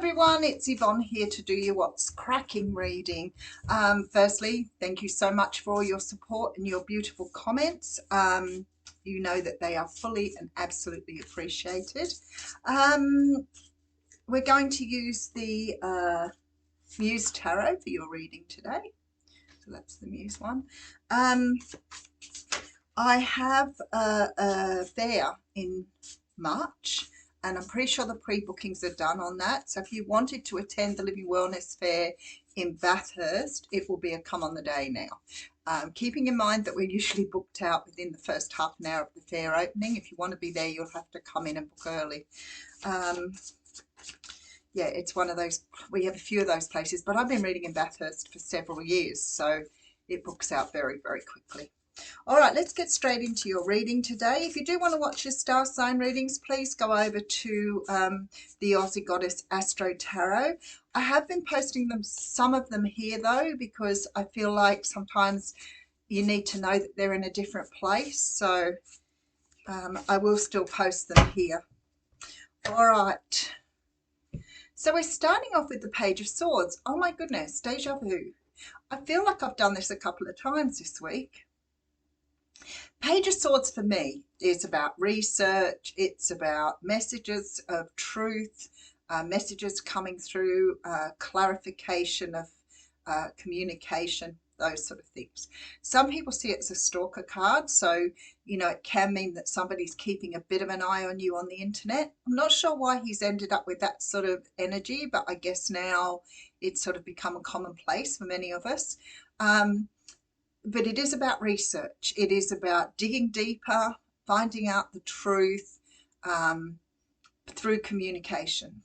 everyone, it's Yvonne here to do your What's Cracking reading. Firstly, thank you so much for all your support and your beautiful comments. You know that they are fully and absolutely appreciated. We're going to use the Muse Tarot for your reading today. So that's the Muse one. I have a fair in March, and I'm pretty sure the pre-bookings are done on that. So if you wanted to attend the Living Wellness Fair in Bathurst, it will be a come on the day now. Keeping in mind that we're usually booked out within the first half an hour of the fair opening. If you want to be there, you'll have to come in and book early. Yeah, it's one of those, we have a few of those places, but I've been reading in Bathurst for several years, so it books out very, very quickly. All right, let's get straight into your reading today. If you do want to watch your star sign readings, please go over to the Aussie Goddess Astro Tarot. I have been posting some of them here though, because I feel like sometimes you need to know that they're in a different place. So I will still post them here. All right. So we're starting off with the Page of Swords. Oh my goodness, deja vu. I feel like I've done this a couple of times this week. Page of Swords for me is about research. It's about messages of truth, messages coming through, clarification of communication, those sort of things. Some people see it as a stalker card. So, you know, it can mean that somebody's keeping a bit of an eye on you on the internet. I'm not sure why he's ended up with that sort of energy, but I guess now it's sort of become a commonplace for many of us. But it is about research. It is about digging deeper, finding out the truth through communication.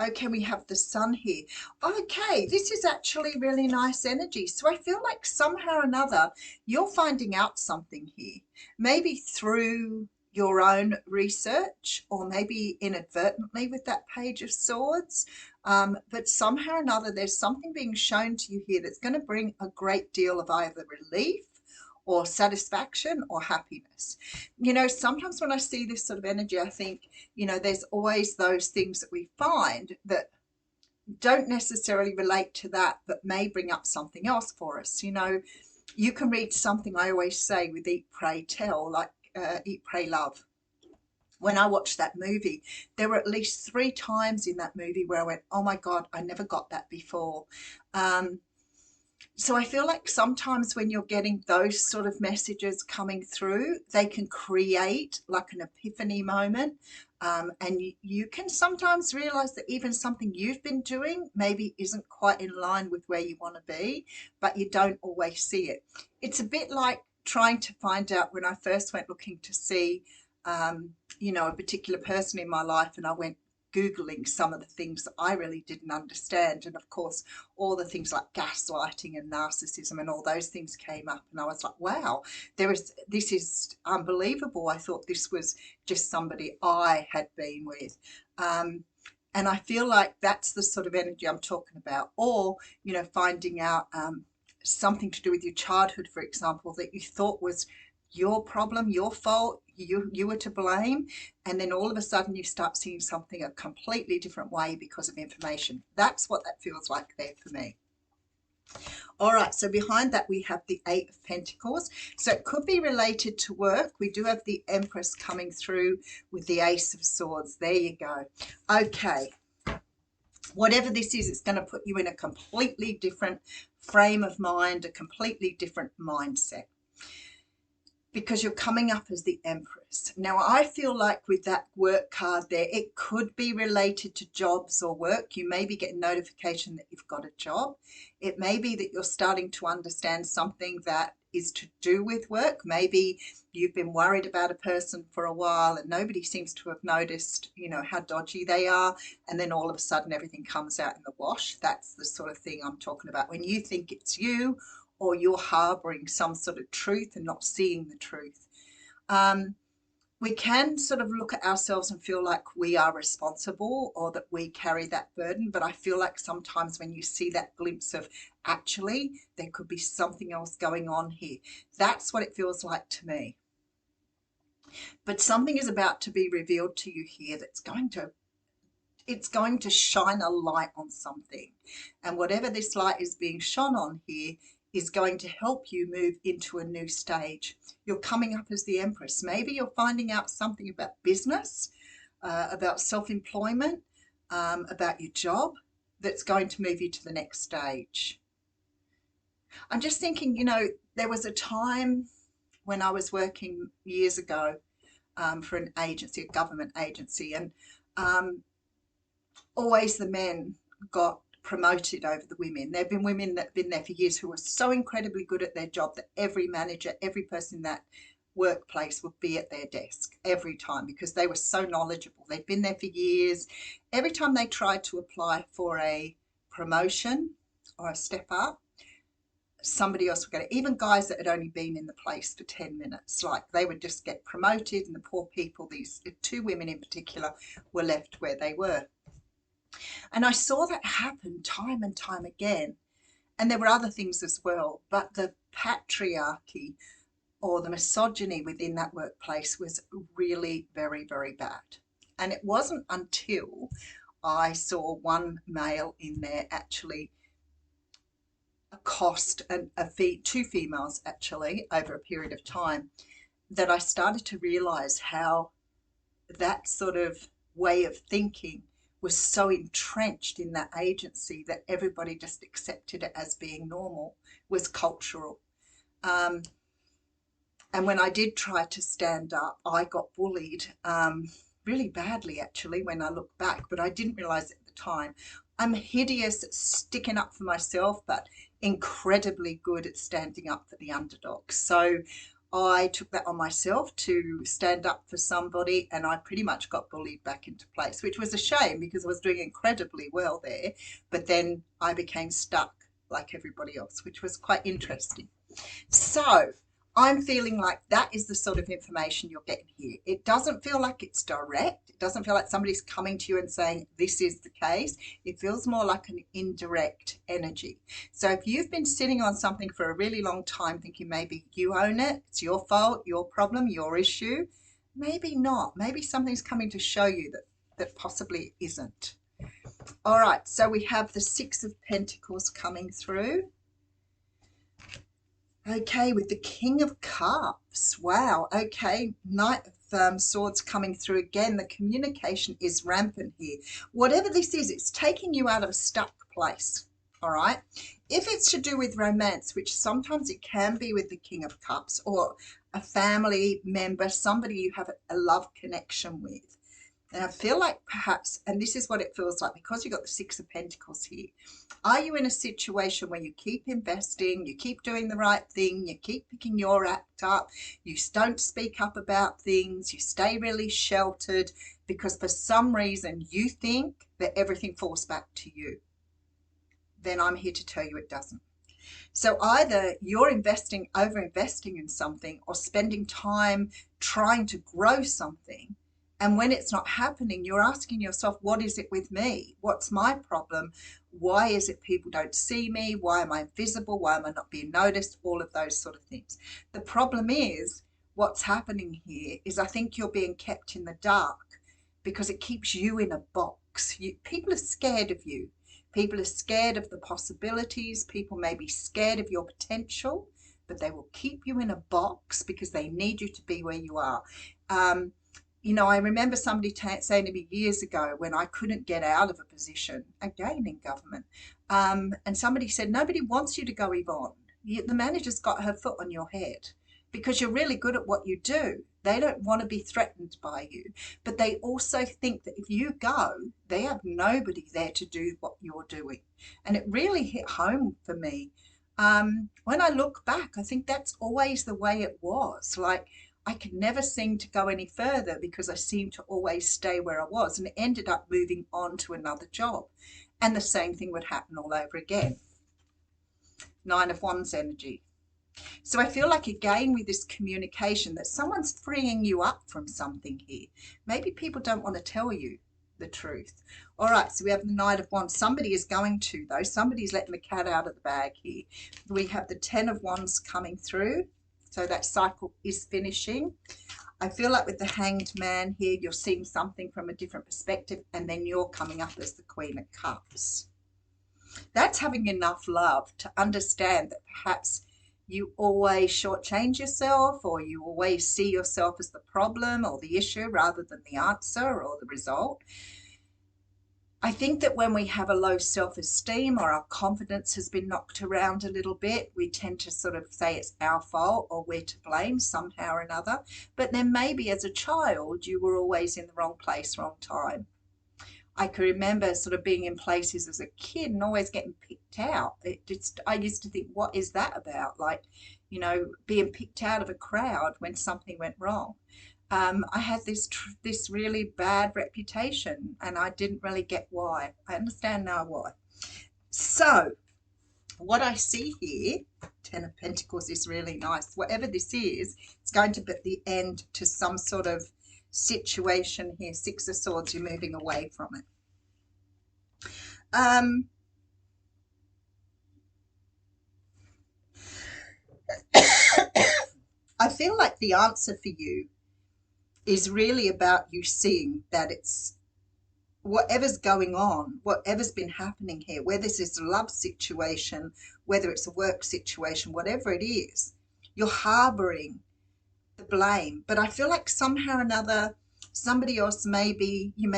Okay, we have the Sun here. Okay, this is actually really nice energy. So I feel like somehow or another you're finding out something here, maybe through your own research or maybe inadvertently with that Page of Swords. But somehow or another there's something being shown to you here that's going to bring a great deal of either relief or satisfaction or happiness. You know, sometimes when I see this sort of energy, I think, you know, there's always those things that we find that don't necessarily relate to that, but may bring up something else for us. You know, you can read something, I always say, with Eat, Pray, Tell, like Eat, Pray, Love. When I watched that movie, there were at least 3 times in that movie where I went, oh my God, I never got that before. So I feel like sometimes when you're getting those sort of messages coming through, they can create like an epiphany moment. And you can sometimes realize that even something you've been doing maybe isn't quite in line with where you want to be, but you don't always see it. It's a bit like trying to find out when I first went looking to see, you know, a particular person in my life, and I went Googling some of the things that I really didn't understand. And of course, all the things like gaslighting and narcissism and all those things came up. And I was like, wow, this is unbelievable. I thought this was just somebody I had been with. And I feel like that's the sort of energy I'm talking about. Or, you know, finding out something to do with your childhood, for example, that you thought was your problem, your fault, you were to blame, and then all of a sudden you start seeing something a completely different way because of information. That's what that feels like there for me. All right, so behind that we have the 8 of Pentacles. So it could be related to work. We do have the Empress coming through with the Ace of Swords. There you go. Okay. Whatever this is, it's going to put you in a completely different frame of mind, a completely different mindset, because you're coming up as the Empress. Now, I feel like with that work card there, it could be related to jobs or work. You may be getting notification that you've got a job. It may be that you're starting to understand something that is to do with work. Maybe you've been worried about a person for a while and nobody seems to have noticed, you know, how dodgy they are. And then all of a sudden everything comes out in the wash. That's the sort of thing I'm talking about. When you think it's you, or you're harboring some sort of truth and not seeing the truth. We can sort of look at ourselves and feel like we are responsible or that we carry that burden, but I feel like sometimes when you see that glimpse of actually there could be something else going on here, that's what it feels like to me. But something is about to be revealed to you here that's it's going to shine a light on something. And whatever this light is being shone on here is going to help you move into a new stage. You're coming up as the Empress. Maybe you're finding out something about business, about self-employment, about your job that's going to move you to the next stage. I'm just thinking, there was a time when I was working years ago for an agency, a government agency, and um, always the men got promoted over the women. There have been women that have been there for years who are so incredibly good at their job that every manager, every person in that workplace would be at their desk every time because they were so knowledgeable. They'd been there for years. Every time they tried to apply for a promotion or a step up, somebody else would get it. Even guys that had only been in the place for 10 minutes, like they would just get promoted, and the poor people, these two women in particular, were left where they were. And I saw that happen time and time again. And there were other things as well, but the patriarchy or the misogyny within that workplace was really very, very bad. And it wasn't until I saw one male in there actually accost two females actually over a period of time that I started to realize how that sort of way of thinking was so entrenched in that agency that everybody just accepted it as being normal, was cultural. Um, and when I did try to stand up, I got bullied really badly, actually, when I look back, but I didn't realize it at the time. I'm hideous at sticking up for myself, but incredibly good at standing up for the underdog. So I took that on myself to stand up for somebody, and I pretty much got bullied back into place, which was a shame because I was doing incredibly well there. But then I became stuck like everybody else, which was quite interesting. So I'm feeling like that is the sort of information you're getting here. It doesn't feel like it's direct. It doesn't feel like somebody's coming to you and saying, this is the case. It feels more like an indirect energy. So if you've been sitting on something for a really long time thinking maybe you own it, it's your fault, your problem, your issue, maybe not. Maybe something's coming to show you that possibly isn't. All right, so we have the Six of Pentacles coming through. Okay, with the King of Cups. Wow. Okay, Knight of Swords coming through again. The communication is rampant here. Whatever this is, it's taking you out of a stuck place. All right. If it's to do with romance, which sometimes it can be with the King of Cups, or a family member, somebody you have a love connection with. And I feel like perhaps, and this is what it feels like because you've got the Six of Pentacles here. Are you in a situation where you keep investing, you keep doing the right thing, you keep picking your act up, you don't speak up about things, you stay really sheltered because for some reason you think that everything falls back to you? Then I'm here to tell you it doesn't. So either you're over investing in something, or spending time trying to grow something. And when it's not happening, you're asking yourself, what is it with me? What's my problem? Why is it people don't see me? Why am I invisible? Why am I not being noticed? All of those sort of things. The problem is what's happening here is I think you're being kept in the dark because it keeps you in a box. People are scared of you. People are scared of the possibilities. People may be scared of your potential, but they will keep you in a box because they need you to be where you are. I remember somebody saying to me years ago when I couldn't get out of a position, again in government, and somebody said, nobody wants you to go, Yvonne. The manager's got her foot on your head because you're really good at what you do. They don't want to be threatened by you, but they also think that if you go, they have nobody there to do what you're doing. And it really hit home for me. When I look back, I think that's always the way it was. Like, I could never seem to go any further because I seemed to always stay where I was and ended up moving on to another job. And the same thing would happen all over again. Nine of Wands energy. So I feel like, again, with this communication, that someone's freeing you up from something here. Maybe people don't want to tell you the truth. All right, so we have the Knight of Wands. Somebody is going to, though. Somebody's letting the cat out of the bag here. We have the Ten of Wands coming through. So that cycle is finishing. I feel like with the Hanged Man here, you're seeing something from a different perspective, and then you're coming up as the Queen of Cups. That's having enough love to understand that perhaps you always shortchange yourself, or you always see yourself as the problem or the issue rather than the answer or the result. I think that when we have a low self-esteem or our confidence has been knocked around a little bit, we tend to sort of say it's our fault or we're to blame somehow or another. But then maybe as a child, you were always in the wrong place, wrong time. I can remember sort of being in places as a kid and always getting picked out. I used to think, what is that about? Like, being picked out of a crowd when something went wrong. I had this really bad reputation, and I didn't really get why. I understand now why. So what I see here, Ten of Pentacles, is really nice. Whatever this is, it's going to be the end to some sort of situation here. Six of Swords, you're moving away from it. I feel like the answer for you is really about you seeing that it's whatever's going on, whatever's been happening here, whether this is a love situation, whether it's a work situation, whatever it is, you're harboring the blame. But I feel like somehow or another, somebody else you may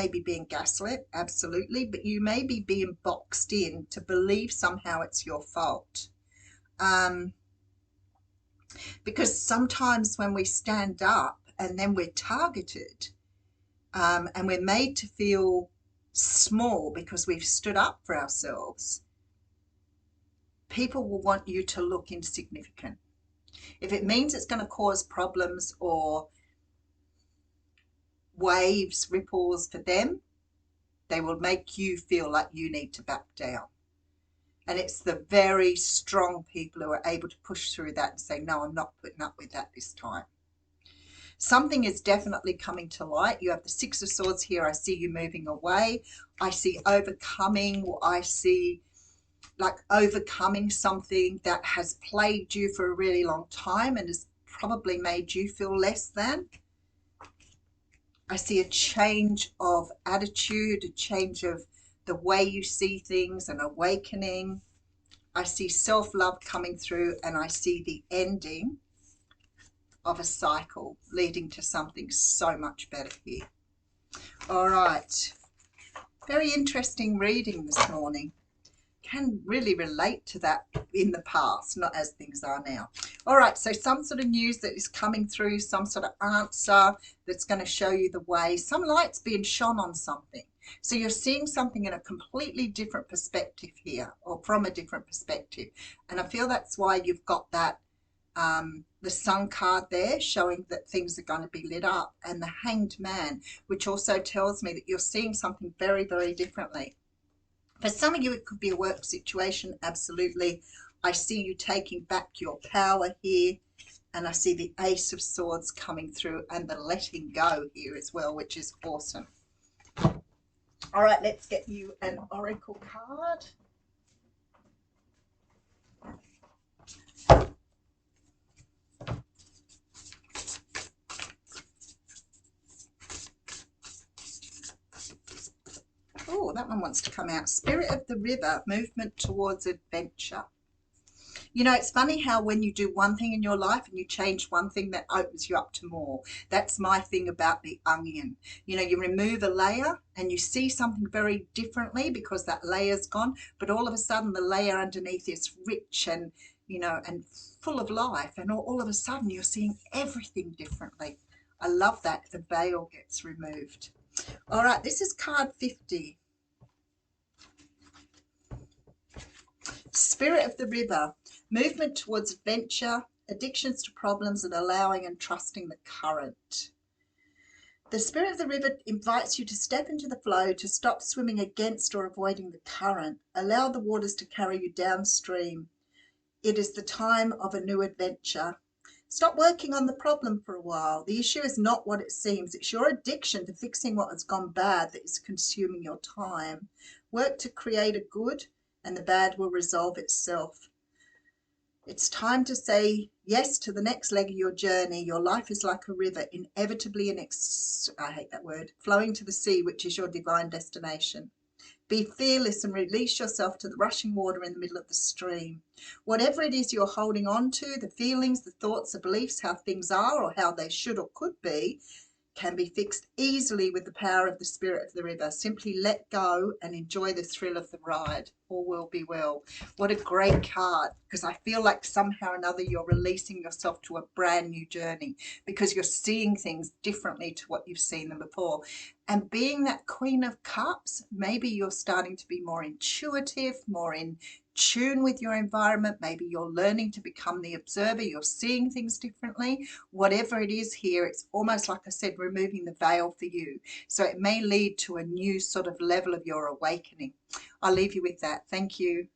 be being gaslit, absolutely, but you may be being boxed in to believe somehow it's your fault. Because sometimes when we stand up and then we're targeted, and we're made to feel small because we've stood up for ourselves, people will want you to look insignificant. If it means it's going to cause problems or waves, ripples for them, they will make you feel like you need to back down. And it's the very strong people who are able to push through that and say, no, I'm not putting up with that this time. Something is definitely coming to light. You have the Six of Swords here. I see you moving away. I see overcoming, or I see like overcoming something that has plagued you for a really long time and has probably made you feel less than. I see a change of attitude, a change of the way you see things, an awakening. I see self-love coming through, and I see the ending of a cycle leading to something so much better here. All right. Very interesting reading this morning. Can really relate to that in the past, not as things are now. All right, so some sort of news that is coming through, some sort of answer that's going to show you the way. Some light's being shone on something. So you're seeing something in a completely different perspective here, or from a different perspective. And I feel that's why you've got that the Sun card there showing that things are going to be lit up, and the Hanged Man, which also tells me that you're seeing something very, very differently. For some of you, it could be a work situation, absolutely. I see you taking back your power here, and I see the Ace of Swords coming through and the letting go here as well, which is awesome. All right, let's get you an Oracle card. Oh, that one wants to come out. Spirit of the River, movement towards adventure. You know, it's funny how when you do one thing in your life and you change one thing, that opens you up to more. That's my thing about the onion. You know, you remove a layer and you see something very differently because that layer's gone, but all of a sudden the layer underneath is rich and, you know, and full of life, and all of a sudden you're seeing everything differently. I love that. The veil gets removed. All right, this is card 50. Spirit of the River, movement towards adventure, addictions to problems, and allowing and trusting the current. The Spirit of the River invites you to step into the flow, to stop swimming against or avoiding the current. Allow the waters to carry you downstream. It is the time of a new adventure. Stop working on the problem for a while. The issue is not what it seems. It's your addiction to fixing what has gone bad that is consuming your time. Work to create a good, and the bad will resolve itself. It's time to say yes to the next leg of your journey. Your life is like a river, inevitably I hate that word, flowing to the sea, which is your divine destination. Be fearless and release yourself to the rushing water in the middle of the stream. Whatever it is you're holding on to, the feelings, the thoughts, the beliefs, how things are or how they should or could be, can be fixed easily with the power of the spirit of the river. Simply let go and enjoy the thrill of the ride. All will be well. What a great card, because I feel like somehow or another you're releasing yourself to a brand new journey because you're seeing things differently to what you've seen them before. And being that Queen of Cups, maybe you're starting to be more intuitive, more in tune with your environment. Maybe you're learning to become the observer. You're seeing things differently. Whatever it is here, it's almost like I said, removing the veil for you. So it may lead to a new sort of level of your awakening. I'll leave you with that. Thank you.